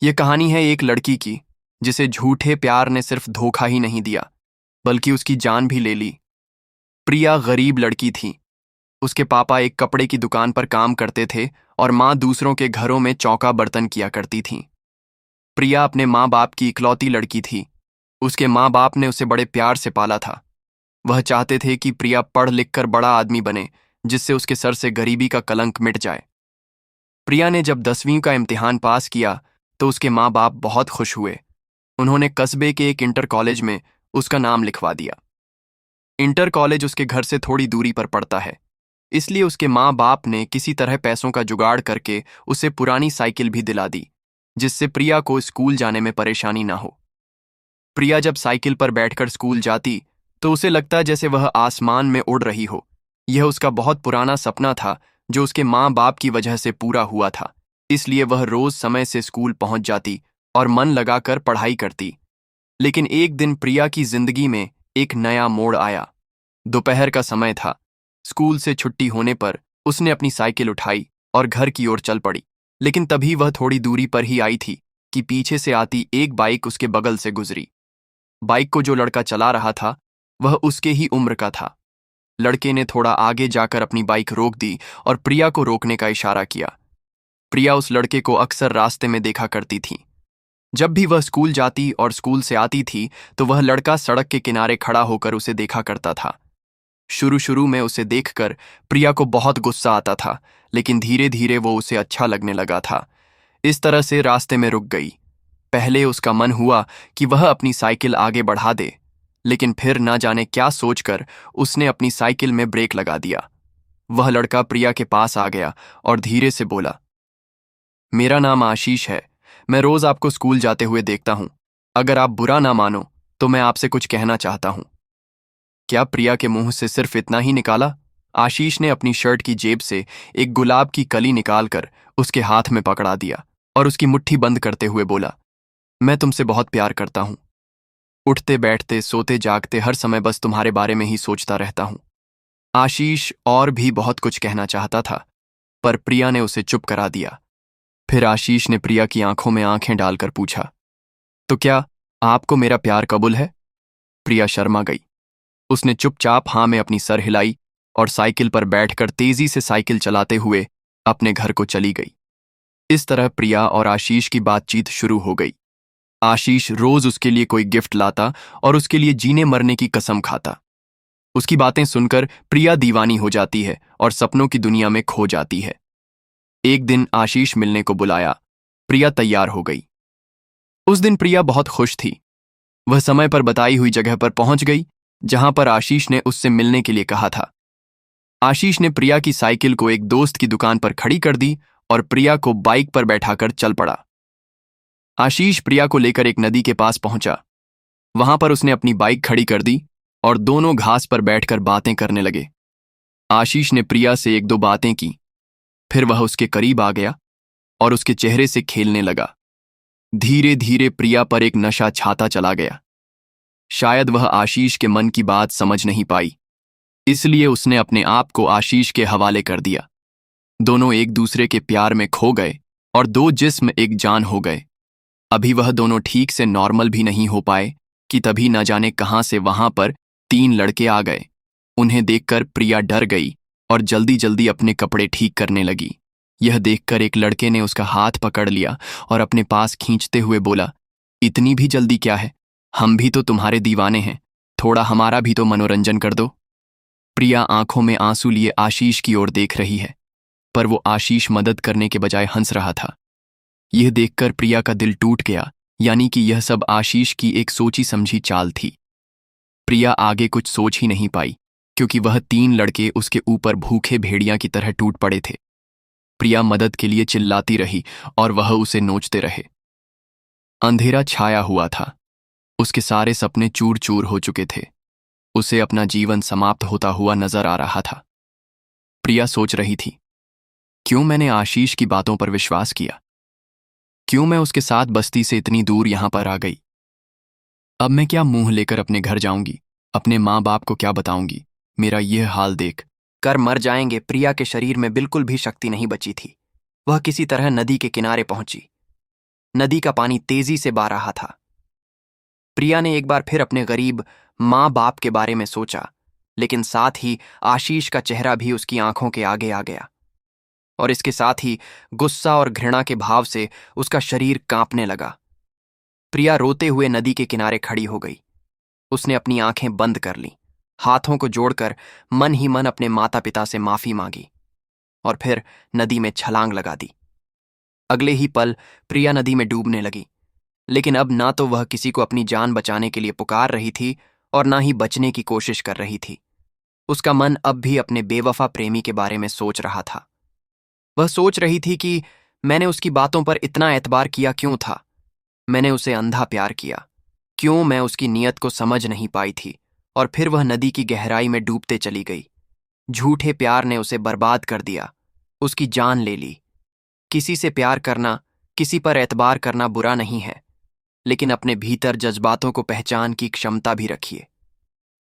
ये कहानी है एक लड़की की जिसे झूठे प्यार ने सिर्फ धोखा ही नहीं दिया बल्कि उसकी जान भी ले ली। प्रिया गरीब लड़की थी। उसके पापा एक कपड़े की दुकान पर काम करते थे और माँ दूसरों के घरों में चौका बर्तन किया करती थी। प्रिया अपने माँ बाप की इकलौती लड़की थी। उसके माँ बाप ने उसे बड़े प्यार से पाला था। वह चाहते थे कि प्रिया पढ़ लिख कर बड़ा आदमी बने, जिससे उसके सर से गरीबी का कलंक मिट जाए। प्रिया ने जब 10वीं का इम्तिहान पास किया तो उसके माँ बाप बहुत खुश हुए। उन्होंने कस्बे के एक इंटर कॉलेज में उसका नाम लिखवा दिया। इंटर कॉलेज उसके घर से थोड़ी दूरी पर पड़ता है, इसलिए उसके माँ बाप ने किसी तरह पैसों का जुगाड़ करके उसे पुरानी साइकिल भी दिला दी, जिससे प्रिया को स्कूल जाने में परेशानी ना हो। प्रिया जब साइकिल पर बैठकर स्कूल जाती तो उसे लगता जैसे वह आसमान में उड़ रही हो। यह उसका बहुत पुराना सपना था जो उसके माँ बाप की वजह से पूरा हुआ था, इसलिए वह रोज समय से स्कूल पहुंच जाती और मन लगाकर पढ़ाई करती। लेकिन एक दिन प्रिया की जिंदगी में एक नया मोड़ आया। दोपहर का समय था। स्कूल से छुट्टी होने पर उसने अपनी साइकिल उठाई और घर की ओर चल पड़ी। लेकिन तभी वह थोड़ी दूरी पर ही आई थी कि पीछे से आती एक बाइक उसके बगल से गुजरी। बाइक को जो लड़का चला रहा था वह उसके ही उम्र का था। लड़के ने थोड़ा आगे जाकर अपनी बाइक रोक दी और प्रिया को रोकने का इशारा किया। प्रिया उस लड़के को अक्सर रास्ते में देखा करती थी। जब भी वह स्कूल जाती और स्कूल से आती थी तो वह लड़का सड़क के किनारे खड़ा होकर उसे देखा करता था। शुरू शुरू में उसे देखकर प्रिया को बहुत गुस्सा आता था, लेकिन धीरे धीरे वो उसे अच्छा लगने लगा था। इस तरह से रास्ते में रुक गई। पहले उसका मन हुआ कि वह अपनी साइकिल आगे बढ़ा दे, लेकिन फिर ना जाने क्या सोचकर उसने अपनी साइकिल में ब्रेक लगा दिया। वह लड़का प्रिया के पास आ गया और धीरे से बोला, मेरा नाम आशीष है। मैं रोज आपको स्कूल जाते हुए देखता हूं। अगर आप बुरा ना मानो तो मैं आपसे कुछ कहना चाहता हूं। क्या प्रिया के मुंह से सिर्फ इतना ही निकाला? आशीष ने अपनी शर्ट की जेब से एक गुलाब की कली निकालकर उसके हाथ में पकड़ा दिया और उसकी मुट्ठी बंद करते हुए बोला, मैं तुमसे बहुत प्यार करता हूं। उठते बैठते सोते जागते हर समय बस तुम्हारे बारे में ही सोचता रहता हूं। आशीष और भी बहुत कुछ कहना चाहता था, पर प्रिया ने उसे चुप करा दिया। फिर आशीष ने प्रिया की आंखों में आंखें डालकर पूछा, तो क्या आपको मेरा प्यार कबूल है? प्रिया शर्मा गई। उसने चुपचाप हाँ में अपनी सर हिलाई और साइकिल पर बैठकर तेजी से साइकिल चलाते हुए अपने घर को चली गई। इस तरह प्रिया और आशीष की बातचीत शुरू हो गई। आशीष रोज उसके लिए कोई गिफ्ट लाता और उसके लिए जीने मरने की कसम खाता। उसकी बातें सुनकर प्रिया दीवानी हो जाती है और सपनों की दुनिया में खो जाती है। एक दिन आशीष मिलने को बुलाया। प्रिया तैयार हो गई। उस दिन प्रिया बहुत खुश थी। वह समय पर बताई हुई जगह पर पहुंच गई जहां पर आशीष ने उससे मिलने के लिए कहा था। आशीष ने प्रिया की साइकिल को एक दोस्त की दुकान पर खड़ी कर दी और प्रिया को बाइक पर बैठाकर चल पड़ा। आशीष प्रिया को लेकर एक नदी के पास पहुंचा। वहां पर उसने अपनी बाइक खड़ी कर दी और दोनों घास पर बैठकर बातें करने लगे। आशीष ने प्रिया से एक दो बातें की, फिर वह उसके करीब आ गया और उसके चेहरे से खेलने लगा। धीरे धीरे प्रिया पर एक नशा छाता चला गया। शायद वह आशीष के मन की बात समझ नहीं पाई, इसलिए उसने अपने आप को आशीष के हवाले कर दिया। दोनों एक दूसरे के प्यार में खो गए और दो जिस्म एक जान हो गए। अभी वह दोनों ठीक से नॉर्मल भी नहीं हो पाए कि तभी न जाने कहां से वहां पर 3 लड़के आ गए। उन्हें देखकर प्रिया डर गई और जल्दी जल्दी अपने कपड़े ठीक करने लगी। यह देखकर एक लड़के ने उसका हाथ पकड़ लिया और अपने पास खींचते हुए बोला, इतनी भी जल्दी क्या है? हम भी तो तुम्हारे दीवाने हैं, थोड़ा हमारा भी तो मनोरंजन कर दो। प्रिया आंखों में आंसू लिए आशीष की ओर देख रही है, पर वो आशीष मदद करने के बजाय हंस रहा था। यह देखकर प्रिया का दिल टूट गया, यानी कि यह सब आशीष की एक सोची समझी चाल थी। प्रिया आगे कुछ सोच ही नहीं पाई, क्योंकि वह 3 लड़के उसके ऊपर भूखे भेड़िया की तरह टूट पड़े थे। प्रिया मदद के लिए चिल्लाती रही और वह उसे नोचते रहे। अंधेरा छाया हुआ था। उसके सारे सपने चूर चूर हो चुके थे। उसे अपना जीवन समाप्त होता हुआ नजर आ रहा था। प्रिया सोच रही थी, क्यों मैंने आशीष की बातों पर विश्वास किया? क्यों मैं उसके साथ बस्ती से इतनी दूर यहां पर आ गई? अब मैं क्या मुंह लेकर अपने घर जाऊंगी? अपने माँ बाप को क्या बताऊंगी? मेरा यह हाल देख कर मर जाएंगे। प्रिया के शरीर में बिल्कुल भी शक्ति नहीं बची थी। वह किसी तरह नदी के किनारे पहुंची। नदी का पानी तेजी से बह रहा था। प्रिया ने एक बार फिर अपने गरीब माँ बाप के बारे में सोचा, लेकिन साथ ही आशीष का चेहरा भी उसकी आंखों के आगे आ गया, और इसके साथ ही गुस्सा और घृणा के भाव से उसका शरीर कांपने लगा। प्रिया रोते हुए नदी के किनारे खड़ी हो गई। उसने अपनी आंखें बंद कर लीं, हाथों को जोड़कर मन ही मन अपने माता पिता से माफी मांगी और फिर नदी में छलांग लगा दी। अगले ही पल प्रिया नदी में डूबने लगी, लेकिन अब ना तो वह किसी को अपनी जान बचाने के लिए पुकार रही थी और ना ही बचने की कोशिश कर रही थी। उसका मन अब भी अपने बेवफा प्रेमी के बारे में सोच रहा था। वह सोच रही थी कि मैंने उसकी बातों पर इतना एतबार किया क्यों था। मैंने उसे अंधा प्यार किया। क्यों मैं उसकी नीयत को समझ नहीं पाई थी, और फिर वह नदी की गहराई में डूबते चली गई। झूठे प्यार ने उसे बर्बाद कर दिया, उसकी जान ले ली। किसी से प्यार करना, किसी पर एतबार करना बुरा नहीं है, लेकिन अपने भीतर जज्बातों को पहचान की क्षमता भी रखिए।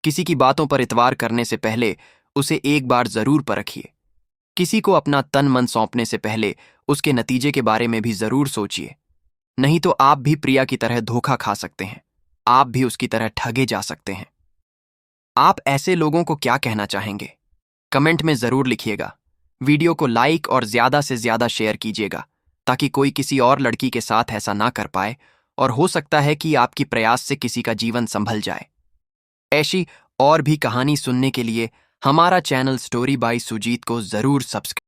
किसी की बातों पर इतवार करने से पहले उसे एक बार जरूर परखिए। किसी को अपना तन मन सौंपने से पहले उसके नतीजे के बारे में भी जरूर सोचिए, नहीं तो आप भी प्रिया की तरह धोखा खा सकते हैं। आप भी उसकी तरह ठगे जा सकते हैं। आप ऐसे लोगों को क्या कहना चाहेंगे? कमेंट में जरूर लिखिएगा। वीडियो को लाइक और ज्यादा से ज्यादा शेयर कीजिएगा, ताकि कोई किसी और लड़की के साथ ऐसा ना कर पाए, और हो सकता है कि आपकी प्रयास से किसी का जीवन संभल जाए। ऐसी और भी कहानी सुनने के लिए हमारा चैनल स्टोरी बाय सुजीत को जरूर सब्सक्राइब